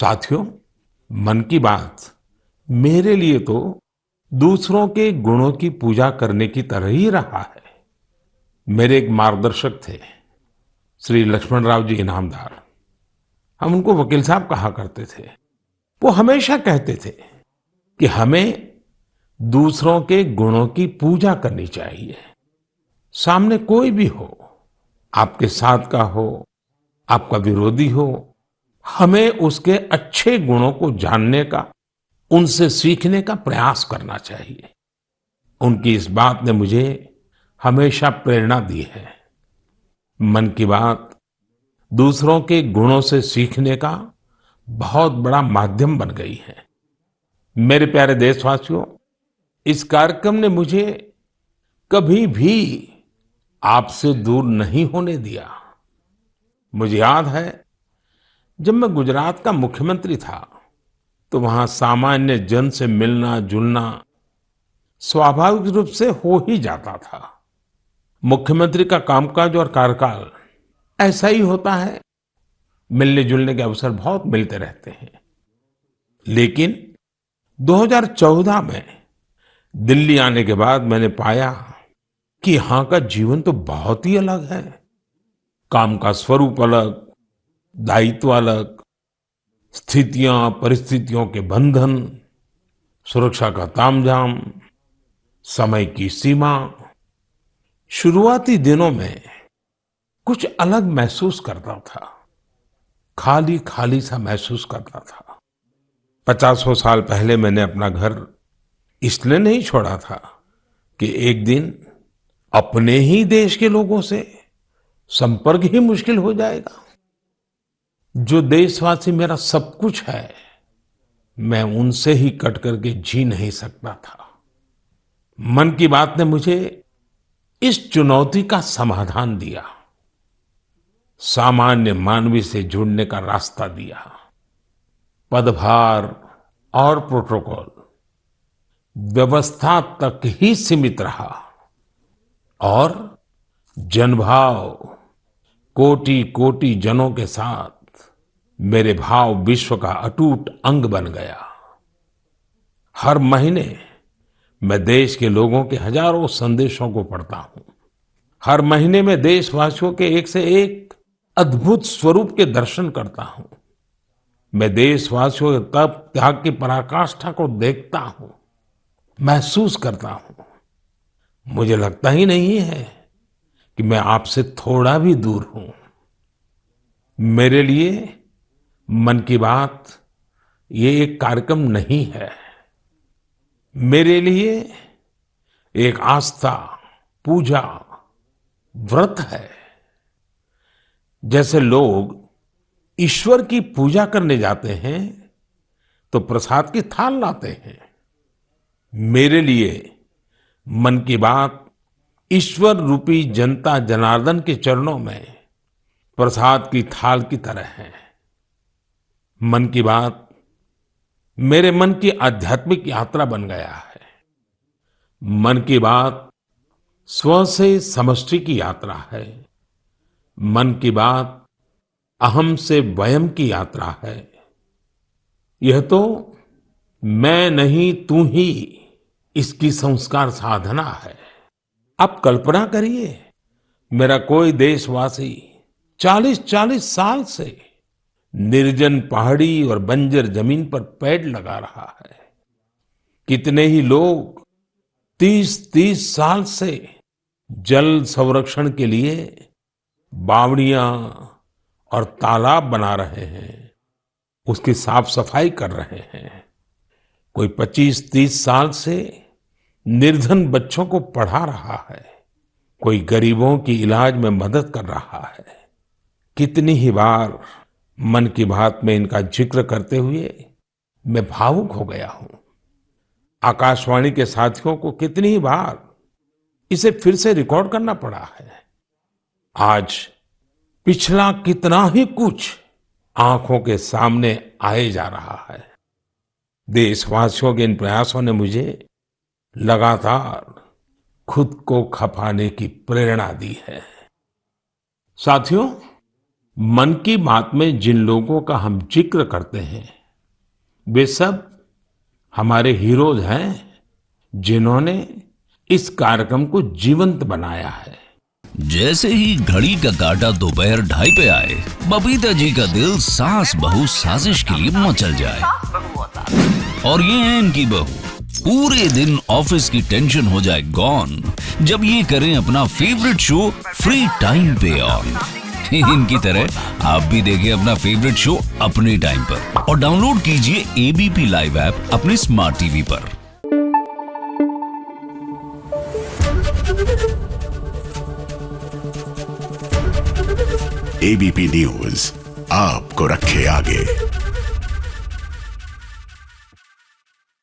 साथियों, मन की बात मेरे लिए तो दूसरों के गुणों की पूजा करने की तरह ही रहा है। मेरे एक मार्गदर्शक थे, श्री लक्ष्मण राव जी इनामदार। हम उनको वकील साहब कहा करते थे। वो हमेशा कहते थे कि हमें दूसरों के गुणों की पूजा करनी चाहिए। सामने कोई भी हो, आपके साथ का हो, आपका विरोधी हो, हमें उसके अच्छे गुणों को जानने का, उनसे सीखने का प्रयास करना चाहिए। उनकी इस बात ने मुझे हमेशा प्रेरणा दी है। मन की बात दूसरों के गुणों से सीखने का बहुत बड़ा माध्यम बन गई है। मेरे प्यारे देशवासियों, इस कार्यक्रम ने मुझे कभी भी आपसे दूर नहीं होने दिया। मुझे याद है, जब मैं गुजरात का मुख्यमंत्री था, तो वहां सामान्य जन से मिलना जुलना स्वाभाविक रूप से हो ही जाता था। मुख्यमंत्री का कामकाज और कार्यकाल ऐसा ही होता है। मिलने जुलने के अवसर बहुत मिलते रहते हैं। लेकिन 2014 में दिल्ली आने के बाद मैंने पाया कि यहाँ का जीवन तो बहुत ही अलग है। काम का स्वरूप अलग, दायित्व अलग, स्थितियां परिस्थितियों के बंधन, सुरक्षा का तामझाम, समय की सीमा। शुरुआती दिनों में कुछ अलग महसूस करता था, खाली खाली सा महसूस करता था। 50 साल पहले मैंने अपना घर इसलिए नहीं छोड़ा था कि एक दिन अपने ही देश के लोगों से संपर्क ही मुश्किल हो जाएगा। जो देशवासी मेरा सब कुछ है, मैं उनसे ही कट करके जी नहीं सकता था। मन की बात ने मुझे इस चुनौती का समाधान दिया, सामान्य मानवी से जुड़ने का रास्ता दिया। पदभार और प्रोटोकॉल व्यवस्था तक ही सीमित रहा और जनभाव कोटि कोटि जनों के साथ मेरे भाव विश्व का अटूट अंग बन गया। हर महीने मैं देश के लोगों के हजारों संदेशों को पढ़ता हूं। हर महीने में देशवासियों के एक से एक अद्भुत स्वरूप के दर्शन करता हूं। मैं देशवासियों के तप त्याग की पराकाष्ठा को देखता हूं, महसूस करता हूं। मुझे लगता ही नहीं है कि मैं आपसे थोड़ा भी दूर हूं। मेरे लिए मन की बात ये एक कार्यक्रम नहीं है। मेरे लिए एक आस्था, पूजा, व्रत है। जैसे लोग ईश्वर की पूजा करने जाते हैं तो प्रसाद की थाल लाते हैं, मेरे लिए मन की बात ईश्वर रूपी जनता जनार्दन के चरणों में प्रसाद की थाल की तरह है। मन की बात मेरे मन की आध्यात्मिक यात्रा बन गया है। मन की बात स्व से समष्टि की यात्रा है। मन की बात अहम से वयम की यात्रा है। यह तो मैं नहीं तू ही, इसकी संस्कार साधना है। आप कल्पना करिए, मेरा कोई देशवासी 40-40 साल से निर्जन पहाड़ी और बंजर जमीन पर पेड़ लगा रहा है। कितने ही लोग 30-30 साल से जल संरक्षण के लिए बावड़ियां और तालाब बना रहे हैं, उसकी साफ सफाई कर रहे हैं। कोई 25-30 साल से निर्धन बच्चों को पढ़ा रहा है, कोई गरीबों की इलाज में मदद कर रहा है। कितनी ही बार मन की बात में इनका जिक्र करते हुए मैं भावुक हो गया हूं। आकाशवाणी के साथियों को कितनी ही बार इसे फिर से रिकॉर्ड करना पड़ा है। आज पिछला कितना ही कुछ आंखों के सामने आए जा रहा है। देशवासियों के इन प्रयासों ने मुझे लगातार खुद को खपाने की प्रेरणा दी है। साथियों, मन की बात में जिन लोगों का हम जिक्र करते हैं वे सब हमारे हीरोज हैं जिन्होंने इस कार्यक्रम को जीवंत बनाया है। जैसे ही घड़ी का काटा दोपहर 2:30 पे आए, बबीता जी का दिल सास बहू साजिश के लिए मचल जाए। और ये है इनकी बहू, पूरे दिन ऑफिस की टेंशन हो जाए गॉन जब ये करें अपना फेवरेट शो फ्री टाइम पे ऑन। इनकी तरह आप भी देखिए अपना फेवरेट शो अपने टाइम पर और डाउनलोड कीजिए एबीपी लाइव ऐप अपने स्मार्ट टीवी पर। एबीपी न्यूज आपको रखे आगे।